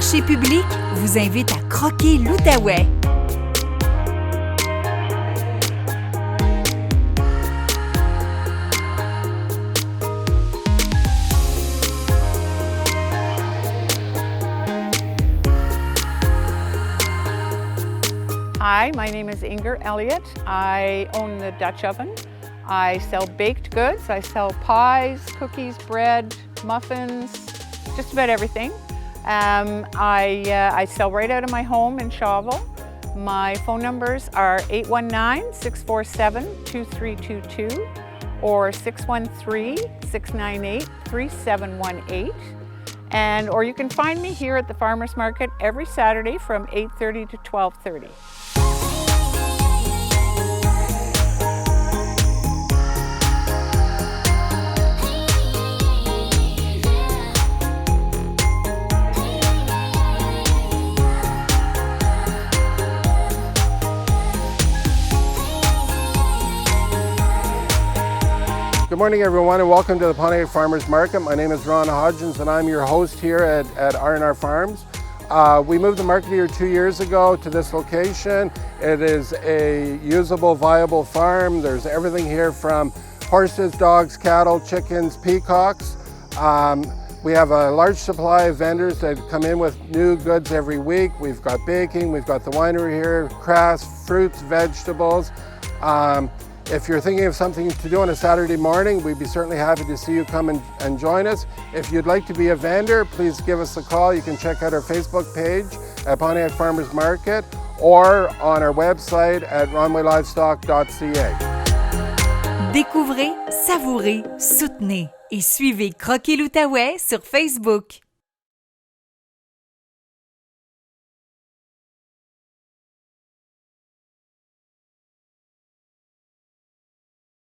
Marché public vous invite à croquer l'Outaouais. Hi, my name is Inger Elliott. I own the Dutch oven. I sell baked goods. I sell pies, cookies, bread, muffins, just about everything. I sell right out of my home in Shawville. My phone numbers are 819-647-2322 or 613-698-3718. Or you can find me here at the Farmers Market every Saturday from 8:30 to 12:30. Good morning, everyone, and welcome to the Pontiac Farmers Market. My name is Ron Hodgins, and I'm your host here at R&R Farms. We moved the market here 2 years ago to this location. It is a usable, viable farm. There's everything here from horses, dogs, cattle, chickens, peacocks. We have a large supply of vendors that come in with new goods every week. We've got baking, we've got the winery here, crafts, fruits, vegetables. If you're thinking of something to do on a Saturday morning, we'd be certainly happy to see you come and join us. If you'd like to be a vendor, please give us a call. You can check out our Facebook page at Pontiac Farmers Market or on our website at ronwaylivestock.ca. Découvrez, savourez, soutenez et suivez Croquer l'Outaouais sur Facebook.